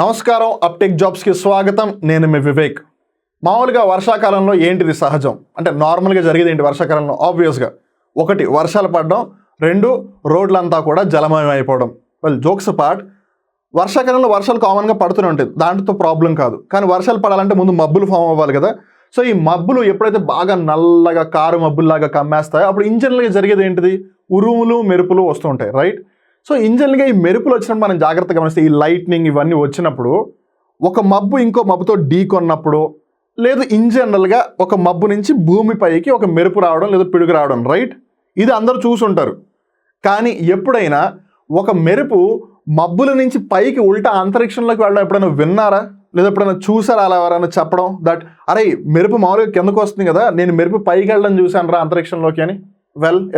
నమస్కారం, అప్టెక్ జాబ్స్కి స్వాగతం. నేను మీ వివేక్. మామూలుగా వర్షాకాలంలో ఏంటిది సహజం అంటే నార్మల్గా జరిగేది ఏంటి వర్షాకాలంలో? ఆబ్వియస్గా ఒకటి వర్షాలు పడడం, రెండు రోడ్లంతా కూడా జలమయం అయిపోవడం. జోక్స్ పార్ట్, వర్షాకాలంలో వర్షాలు కామన్గా పడుతూనే ఉంటాయి, దాంట్లో ప్రాబ్లం కాదు. కానీ వర్షాలు పడాలంటే ముందు మబ్బులు ఫామ్ అవ్వాలి కదా. సో ఈ మబ్బులు ఎప్పుడైతే బాగా నల్లగా కారు మబ్బుల్లాగా కమ్మేస్తాయో అప్పుడు ఇంజనరల్గా జరిగేది ఏంటిది? ఉరుములు మెరుపులు వస్తూ ఉంటాయి, రైట్? సో ఇంజనరల్గా ఈ మెరుపులు వచ్చినప్పుడు మనం జాగ్రత్తగా గమనిస్తే ఈ లైట్నింగ్ ఇవన్నీ వచ్చినప్పుడు ఒక మబ్బు ఇంకో మబ్బుతో ఢీకొన్నప్పుడు, లేదు ఇంజనరల్గా ఒక మబ్బు నుంచి భూమిపైకి ఒక మెరుపు రావడం లేదా పిడుగు రావడం, రైట్? ఇది అందరూ చూసుంటారు. కానీ ఎప్పుడైనా ఒక మెరుపు మబ్బుల నుంచి పైకి ఉల్టా అంతరిక్షంలోకి వెళ్ళడం ఎప్పుడైనా విన్నారా? లేదా ఎప్పుడైనా చూసారా అలా ఎవరైనా చెప్పడం దట్ అరే మెరుపు మామూలుగా కిందకు వస్తుంది కదా, నేను మెరుపు పైకి వెళ్ళడం చూశాను రా అంతరిక్షంలోకి అని?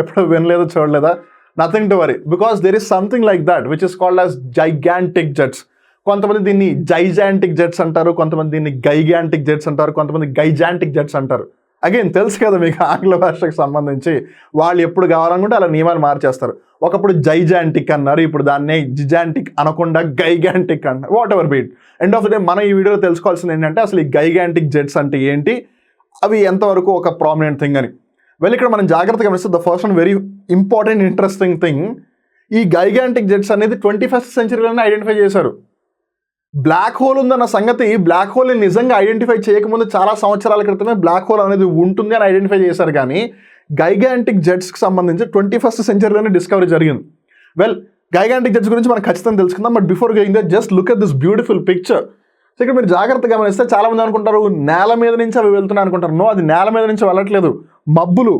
ఎప్పుడు వినలేదో చూడలేదా? Nothing to worry, because there is something like that which is called as gigantic jets. కొంతమంది దీన్ని జైజాంటిక్ జెట్స్ అంటారు, కొంతమంది దీన్ని గైగాంటిక్ జెట్స్ అంటారు, కొంతమంది గైజాంటిక్ జెట్స్ అంటారు. అగైన్ తెలుసు కదా మీకు ఆంగ్ల భాషకు సంబంధించి వాళ్ళు ఎప్పుడు కావాలనుకుంటే అలా నియమాలు మార్చేస్తారు. ఒకప్పుడు జైజాంటిక్ అన్నారు, ఇప్పుడు దాన్నే జిజాంటిక్ అనకుండా గైగాంటిక్ అన్నారు. What ever beat, end of the day మనం ఈ వీడియోలో తెలుసుకోవాల్సింది ఏంటంటే అసలు ఈ గైగాంటిక్ జెట్స్ అంటే ఏంటి, అవి ఎంతవరకు ఒక ప్రామినెంట్ థింగ్ అని. ఇక్కడ మనం జాగ్రత్తగా గమనిస్తే the first and very important interesting thing, ఈ గైగాంటిక్ జెట్స్ అనేది 21st సెంచరీలోనే ఐడెంటిఫై చేశారు. బ్లాక్ హోల్ ఉందన్న సంగతి, బ్లాక్ హోల్ని నిజంగా ఐడెంటిఫై చేయకముందు చాలా సంవత్సరాల క్రితమే బ్లాక్ హోల్ అనేది ఉంటుంది అని ఐడెంటిఫై చేశారు. కానీ గైగాంటిక్ జెట్స్కి సంబంధించి 21st సెంచరీలోనే డిస్కవరీ జరిగింది. గైగాంటిక్ జెట్స్ గురించి మనం ఖచ్చితంగా తెలుసుకుందాం. But before going that just look at this beautiful picture. So ఇక్కడ మీరు జాగ్రత్తగా గమనిస్తే చాలా మంది అనుకుంటారు నేల మీద నుంచి అవి వెళ్తున్నాయి అనుకుంటారు. నో, అది నేల మీద నుంచి వెళ్ళట్లేదు, మబ్బులు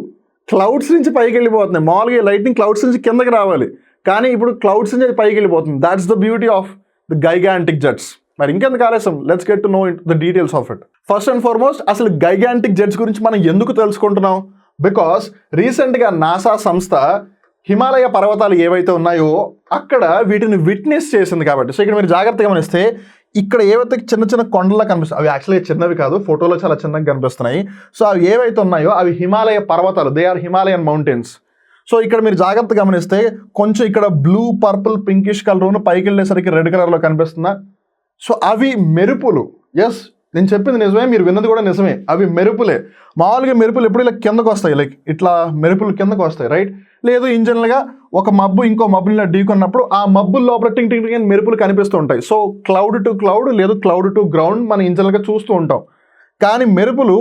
క్లౌడ్స్ నుంచి పైకి వెళ్ళిపోతున్నాయి. మామూలుగా లైటింగ్ క్లౌడ్స్ నుంచి కిందకి రావాలి, కానీ ఇప్పుడు క్లౌడ్స్ నుంచి అది పైకి వెళ్ళిపోతుంది. That's the beauty of the gigantic jets. మరి ఇంకెందుకు ఆలస్యం, let's get to know the details of it. First and foremost అసలు గైగాంటిక్ జెట్స్ గురించి మనం ఎందుకు తెలుసుకుంటున్నాం? బికాస్ రీసెంట్గా నాసా సంస్థ హిమాలయ పర్వతాలు ఏవైతే ఉన్నాయో అక్కడ వీటిని విట్నెస్ చేసింది కాబట్టి. సో ఇక్కడ మీరు జాగ్రత్తగా గమనిస్తే ఇక్కడ ఏవైతే చిన్న చిన్న కొండలా కనిపిస్తాయి, అవి యాక్చువల్గా చిన్నవి కాదు, ఫోటోలో చాలా చిన్నగా కనిపిస్తున్నాయి. సో అవి ఏవైతే ఉన్నాయో అవి హిమాలయ పర్వతాలు, they are Himalayan mountains. So ఇక్కడ మీరు జాగ్రత్తగా గమనిస్తే కొంచెం ఇక్కడ బ్లూ పర్పుల్ పింకిష్ కలర్ పైకి వెళ్ళేసరికి రెడ్ కలర్లో కనిపిస్తుందా? సో అవి మెరుపులు. ఎస్, నేను చెప్పింది నిజమే, మీరు విన్నది కూడా నిజమే, అవి మెరుపులే. మామూలుగా మెరుపులు ఎప్పుడు ఇలా కిందకు వస్తాయి, లైక్ ఇట్లా మెరుపులు కిందకు వస్తాయి, రైట్? లేదు ఇంజనరల్గా ఒక మబ్బు ఇంకో మబ్బుని ఢీకొన్నప్పుడు ఆ మబ్బుల లోపల టింగ్ టింగ్ టింగ్ మెరుపులు కనిపిస్తూ ఉంటాయి. సో క్లౌడ్ టు క్లౌడ్ లేదు క్లౌడ్ టు గ్రౌండ్ మనం ఇంజనరల్గా చూస్తూ ఉంటాం. కానీ మెరుపులు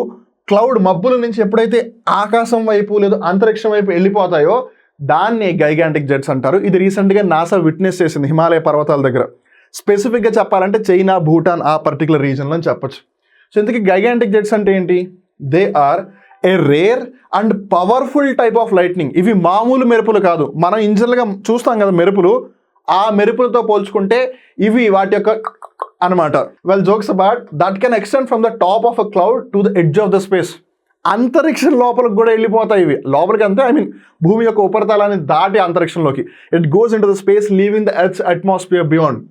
క్లౌడ్ మబ్బుల నుంచి ఎప్పుడైతే ఆకాశం వైపు లేదు అంతరిక్షం వైపు వెళ్ళిపోతాయో దాన్ని గైగాంటిక్ జెట్స్ అంటారు. ఇది రీసెంట్గా నాసా విట్నెస్ చేసింది హిమాలయ పర్వతాల దగ్గర. స్పెసిఫిక్గా చెప్పాలంటే చైనా, భూటాన్ ఆ పర్టికులర్ రీజన్లో అని చెప్పొచ్చు. సో ఇంతకీ గైగాంటిక్ జెట్స్ అంటే ఏంటి? They are a rare and powerful type of lightning. ఇవి మామూలు మెరుపులు కాదు, మనం ఇంజనరల్గా చూస్తాం కదా మెరుపులు, ఆ మెరుపులతో పోల్చుకుంటే ఇవి వాటి యొక్క అనమాట. Jokes about that can extend from the top of a cloud to the edge of the space. అంతరిక్షం లోపలికి కూడా వెళ్ళిపోతాయి ఇవి. లోపలికి అంతే, ఐ మీన్ భూమి యొక్క ఉపరితలాన్ని దాటి అంతరిక్షంలోకి. It goes in to the space leaving the earth's atmosphere beyond.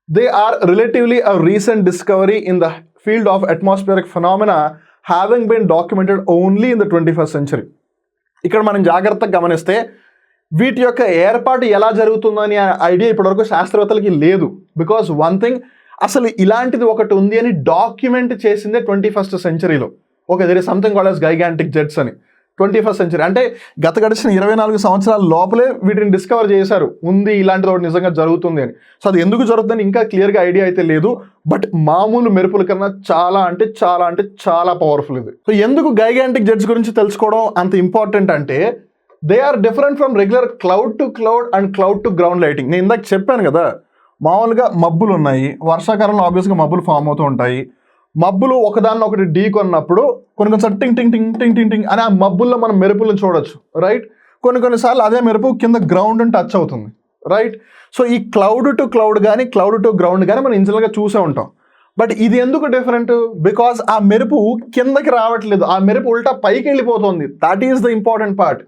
They are relatively a recent discovery in the field of atmospheric phenomena, having been documented only in the 21st century. ఇక్కడ మనం జాగ్రత్తగా గమనిస్తే వీటి యొక్క ఏర్పాటు ఎలా జరుగుతుందని idea ఇప్పటివరకు శాస్త్రవేత్తలకి లేదు. బికాస్ వన్ థింగ్, అసలు ఇలాంటిది ఒకటి ఉంది అని డాక్యుమెంట్ చేసిందే 21st సెంచరీలో. Okay, there is something called as gigantic jets అని. 21st సెంచరీ అంటే గడిచిన 24 సంవత్సరాల లోపలే వీటిని డిస్కవర్ చేశారు, ఉంది ఇలాంటిది ఒకటి నిజంగా జరుగుతుంది అని. సో అది ఎందుకు జరుగుతుందని ఇంకా క్లియర్గా ఐడియా అయితే లేదు. బట్ మామూలు మెరుపుల కన్నా చాలా అంటే చాలా పవర్ఫుల్ ఇది. సో ఎందుకు గైగాంటిక్ జెట్స్ గురించి తెలుసుకోవడం అంత ఇంపార్టెంట్ అంటే they are different from regular cloud to cloud and cloud to ground lighting. నేను ఇందాక చెప్పాను కదా, మామూలుగా మబ్బులు ఉన్నాయి, వర్షాకాలంలో ఆబ్వియస్గా మబ్బులు ఫామ్ అవుతూ ఉంటాయి. మబ్బులు ఒకదాన్ని ఒకటి ఢీకొన్నప్పుడు కొన్నిసార్లు టింగ్ టింగ్ టింగ్ టింగ్ టింగ్ టింగ్ అని ఆ మబ్బుల్లో మనం మెరుపులను చూడొచ్చు, రైట్? కొన్నిసార్లు అదే మెరుపు కింద గ్రౌండ్ టచ్ అవుతుంది, రైట్? సో ఈ క్లౌడ్ టు క్లౌడ్ కానీ క్లౌడ్ టు గ్రౌండ్ కానీ మనం ఇంజనరల్గా చూసే ఉంటాం. బట్ ఇది ఎందుకు డిఫరెంట్? బికాస్ ఆ మెరుపు కిందకి రావట్లేదు, ఆ మెరుపు ఉల్టా పైకి వెళ్ళిపోతుంది. That is the important part.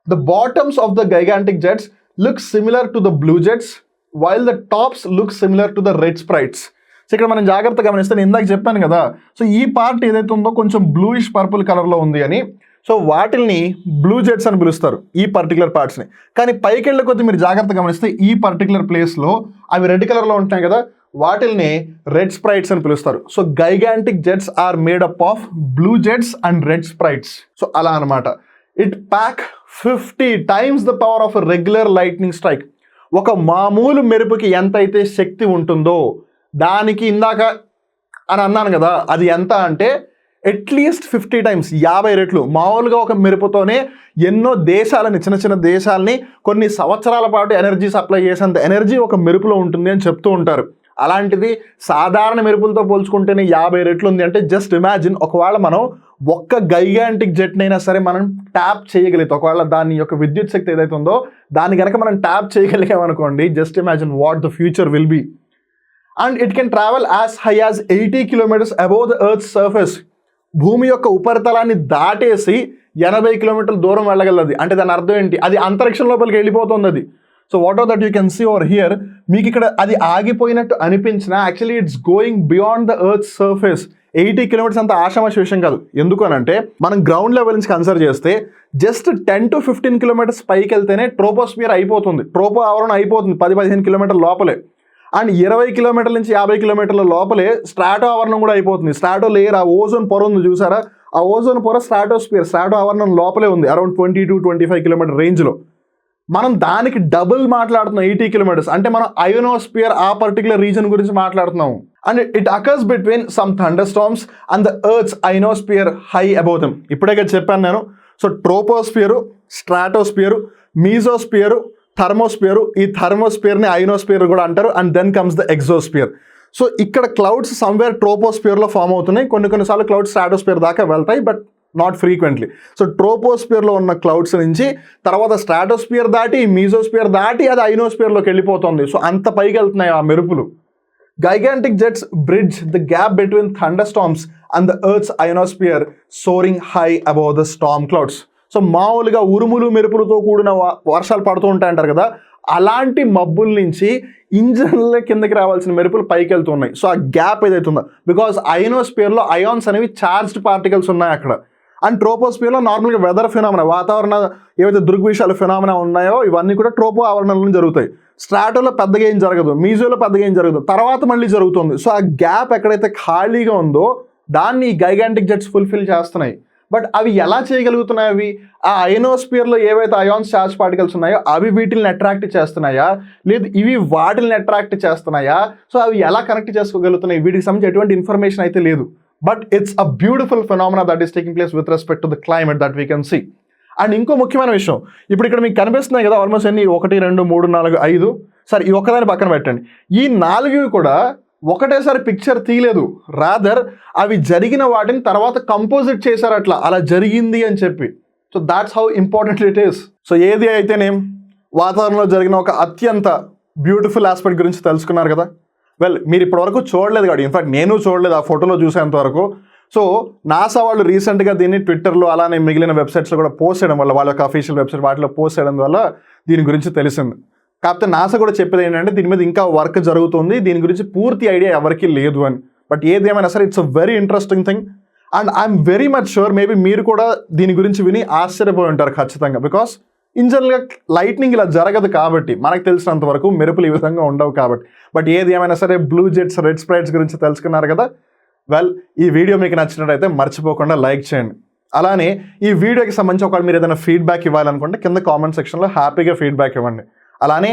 The bottoms of the gigantic jets look similar to the blue jets while the tops look similar to the red sprites. So ఇక్కడ మనం జాగ్రత్తగా గమనిస్తే నేను ఇందాక చెప్పాను కదా, సో ఈ పార్ట్ ఏదైతే ఉందో కొంచెం బ్లూయిష్ పర్పుల్ కలర్లో ఉంది అని. సో వాటిల్ని బ్లూ జెట్స్ అని పిలుస్తారు ఈ పర్టికులర్ పార్ట్స్ని. కానీ పైకి వెళ్ళే కొద్దీ మీరు జాగ్రత్తగా గమనిస్తే ఈ పర్టికులర్ ప్లేస్లో అవి రెడ్ కలర్లో ఉంటాయి కదా, వాటిల్ని రెడ్ స్ప్రైట్స్ అని పిలుస్తారు. So gigantic jets are made up of blue jets and red sprites. So అలా అనమాట. It pack 50 times the power of regular lightning strike. ఒక మామూలు మెరుపుకి ఎంతైతే శక్తి ఉంటుందో దానికి ఇందాక అని అన్నాను కదా, అది ఎంత అంటే అట్లీస్ట్ 50 times, 50 రెట్లు. మామూలుగా ఒక మెరుపుతోనే ఎన్నో దేశాలని, చిన్న చిన్న దేశాలని కొన్ని సంవత్సరాల పాటు ఎనర్జీ సప్లై చేసేంత ఎనర్జీ ఒక మెరుపులో ఉంటుంది అని చెప్తూ ఉంటారు. అలాంటిది సాధారణ మెరుపులతో పోల్చుకుంటేనే 50 రెట్లు ఉంది అంటే జస్ట్ ఇమాజిన్, ఒకవేళ మనం ఒక్క గైగాంటిక్ జెట్నైనా సరే మనం ట్యాప్ చేయగలిగితే, ఒకవేళ దాని యొక్క విద్యుత్ శక్తి ఏదైతే ఉందో దాన్ని కనుక మనం ట్యాప్ చేయగలిగామనుకోండి, just imagine what the future will be. And it can travel as high as 80 kilometers above the earth surface. భూమి యొక్క ఉపరితలాన్ని దాటేసి 80 kilometers దూరం వెళ్ళగలది. అంటే దాని అర్థం ఏంటి, అది అంతరిక్షం లోపలికి వెళ్ళిపోతుంది అది. So what are that you can see over here. మీకు ఇక్కడ అది ఆగిపోయినట్టు అనిపించిన actually it's going beyond the earth surface. 80 kilometers అంత ఆషామాషి విషయం కాదు. ఎందుకు అని అంటే మనం గ్రౌండ్ లెవెల్ నుంచి కన్సిడర్ చేస్తే జస్ట్ 10 to 15 kilometers పైకి వెళ్తేనే ట్రోపోస్ఫియర్ అయిపోతుంది, ట్రోపో ఆవరణ అయిపోతుంది 10-15 kilometers లోపలే. అండ్ 20 kilometers నుంచి 50 kilometers లోపలే స్ట్రాటో ఆవరణం కూడా అయిపోతుంది. స్ట్రాటో లేయర్, ఆ ఓజోన్ పొర ఉంది చూసారా, ఆ ఓజోన్ పొర స్ట్రాటోస్ఫియర్, స్ట్రాటో ఆవరణం లోపలే ఉంది అరౌండ్ 20 to 25 kilometers రేంజ్లో. మనం దానికి డబుల్ మాట్లాడుతున్నాం 80 kilometers. అంటే మనం అయోనోస్ఫియర్ ఆ పర్టికులర్ రీజన్ గురించి మాట్లాడుతున్నాము. And it occurs between some thunder storms and the earth's ionosphere high above them. ఇప్పుడే చెప్పాను నేను. So troposphere, stratosphere, mesosphere, thermosphere. ఈ థర్మోస్ఫియర్ని అయోనోస్ఫియర్ కూడా అంటారు. And then comes the exosphere. So ఇక్కడ క్లౌడ్స్ సమ్వేర్ ట్రోపోస్ఫియర్లో ఫామ్ అవుతున్నాయి. కొన్నిసార్లు క్లౌడ్స్ స్ట్రాటోస్ఫియర్ దాకా వెళ్తాయి, బట్ నాట్ ఫ్రీక్వెంట్లీ. సో ట్రోపోస్ఫియర్లో ఉన్న క్లౌడ్స్ నుంచి తర్వాత స్ట్రాటోస్ఫియర్ దాటి, మీజోస్ఫియర్ దాటి అది అయోనోస్ఫియర్లోకి వెళ్ళిపోతుంది. సో అంత పైకి వెళ్తున్నాయి ఆ మెరుపులు. Gigantic jets bridge the gap between thunderstorms and the Earth's ionosphere, soaring high above the storm clouds. So మామూలుగా ఉరుములు మెరుపులతో కూడిన వర్షాలు పడుతూ ఉంటాయంటారు కదా, అలాంటి మబ్బుల నుంచి ఇంజన్ల కిందకి రావాల్సిన మెరుపులు పైకి వెళ్తున్నాయి. సో ఆ గ్యాప్ ఏదైతే ఉందో, బికాస్ అయోనోస్ఫియర్లో అయాన్స్ అనేవి చార్జ్డ్ పార్టికల్స్ ఉన్నాయి అక్కడ. అండ్ ట్రోపోస్ఫియర్లో నార్మల్గా వెదర్ ఫినామినా, వాతావరణ ఏవైతే దృగ్విషయాల ఫినామినా ఉన్నాయో ఇవన్నీ కూడా ట్రోపో ఆవరణలో జరుగుతాయి. స్ట్రాటోలో పెద్దగా ఏం జరగదు, మీజోలో పెద్దగా ఏం జరగదు, తర్వాత మళ్ళీ జరుగుతుంది. సో ఆ గ్యాప్ ఎక్కడైతే ఖాళీగా ఉందో దాన్ని గైగాంటిక్ జెట్స్ ఫుల్ఫిల్ చేస్తున్నాయి. బట్ అవి ఎలా చేయగలుగుతున్నాయి? అవి ఆ అయోనోస్ఫియర్లో ఏవైతే అయాన్స్ చార్జ్ పార్టికల్స్ ఉన్నాయో అవి వీటిని అట్రాక్ట్ చేస్తున్నాయా, లేదు ఇవి వాటిని అట్రాక్ట్ చేస్తున్నాయా? సో అవి ఎలా కనెక్ట్ చేసుకోగలుగుతున్నాయి? వీటికి సంబంధించి ఎటువంటి ఇన్ఫర్మేషన్ అయితే లేదు. But it's a beautiful phenomena that is taking place with respect to the climate that we can see. And ఇంకో ముఖ్యమైన విషయం, ఇప్పుడు ఇక్కడ మీకు కనిపిస్తున్నాయి కదా ఆల్మోస్ట్ ఎన్ని, 1 2 3 4 5. సరే ఈ ఒక్కదాన్ని పక్కన పెట్టండి. ఈ 4 కూడా ఒకటేసారి పిక్చర్ తీయలేదు, రాదర్ అవి జరిగిన వాటిని తర్వాత కంపోజిట్ చేశారు అలా జరిగింది అని చెప్పి. So that's how important it is. So ఏది అయితేనేం వాతావరణంలో జరిగిన ఒక అత్యంత బ్యూటిఫుల్ ఆస్పెక్ట్ గురించి తెలుసుకున్నారు కదా. వెల్, మీరు ఇప్పటివరకు చూడలేదు కాబట్టి, ఇన్ఫాక్ట్ నేను చూడలేదు ఆ ఫోటోలో చూసేంత వరకు. సో నాసా వాళ్ళు రీసెంట్గా దీన్ని ట్విట్టర్లో అలానే మిగిలిన వెబ్సైట్స్లో కూడా పోస్ట్ చేయడం వల్ల, వాళ్ళ యొక్క అఫీషియల్ వెబ్సైట్ వాటిలో పోస్ట్ చేయడం వల్ల దీని గురించి తెలిసింది. కాకపోతే నాసా కూడా చెప్పేది ఏంటంటే దీని మీద ఇంకా వర్క్ జరుగుతుంది, దీని గురించి పూర్తి ఐడియా ఎవరికి లేదు అని. బట్ ఏదేమైనా సరే it's a very interesting thing. And I'm very much sure maybe మీరు కూడా దీని గురించి విని ఆశ్చర్యపోయి ఉంటారు ఖచ్చితంగా. బికాస్ ఇన్ జనరల్గా లైట్నింగ్ ఇలా జరగదు కాబట్టి, మనకు తెలిసినంత వరకు మెరుపులు ఈ విధంగా ఉండవు కాబట్టి. బట్ ఏది ఏమైనా సరే బ్లూ జెట్స్, రెడ్ స్ప్రైట్స్ గురించి తెలుసుకున్నారు కదా. వెల్, ఈ వీడియో మీకు నచ్చినట్టయితే మర్చిపోకుండా లైక్ చేయండి. అలానే ఈ వీడియోకి సంబంధించి ఒకవేళ మీరు ఏదైనా ఫీడ్బ్యాక్ ఇవ్వాలనుకుంటే కింద కామెంట్ సెక్షన్లో హ్యాపీగా ఫీడ్బ్యాక్ ఇవ్వండి. అలానే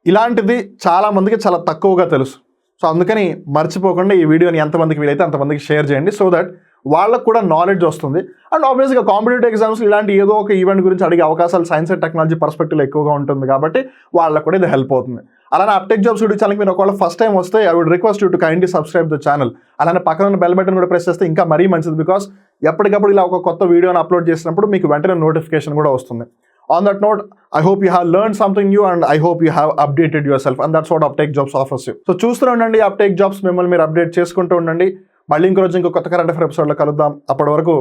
ఇలాంటిది చాలామందికి చాలా తక్కువగా తెలుసు. సో అందుకని మర్చిపోకుండా ఈ వీడియోని ఎంతమందికి వీలైతే అంతమందికి షేర్ చేయండి, సో దట్ వాళ్ళకు కూడా నాలెడ్జ్ వస్తుంది. అండ్ ఆబ్వియస్గా కాంపిటేటివ్ ఎగ్జామ్స్ ఇలాంటి ఏదో ఒక ఈవెంట్ గురించి అడిగే అవకాశాలు సైన్స్ అండ్ టెక్నాలజీ పర్స్పెక్టివ్లో ఎక్కువగా ఉంటుంది కాబట్టి వాళ్ళకు కూడా ఇది హెల్ప్ అవుతుంది. అలానే అప్టెక్ జాబ్స్ యూట్యూబ్ ఛానల్కి మీరు ఒకవేళ ఫస్ట్ టైం వస్తే I would request you to kindly subscribe the channel. అలానే పక్కన ఉన్న బెల్ బటన్ కూడా ప్రెస్ చేస్తే ఇంకా మరీ మంచిది, బికాస్ ఎప్పటికప్పుడు ఇలా ఒక కొత్త వీడియోని అప్లోడ్ చేసినప్పుడు మీకు వెంటనే నోటిఫికేషన్ కూడా వస్తుంది. On that note, I hope you have learned something new and I hope you have updated yourself, and that's what Uptake Jobs offers you. So చూస్తూనే ఉండండి Uptake Jobs, మిమ్మల్ని మీరు అప్డేట్ చేసుకుంటూ ఉండండి. మళ్ళీ ఇంకో రోజు ఇంకో కొత్త కరెంట్ అఫైర్ ఎపిసోడ్లో కలుద్దాం. అప్పటి వరకు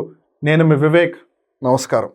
నేను మీ వివేక్. నమస్కారం.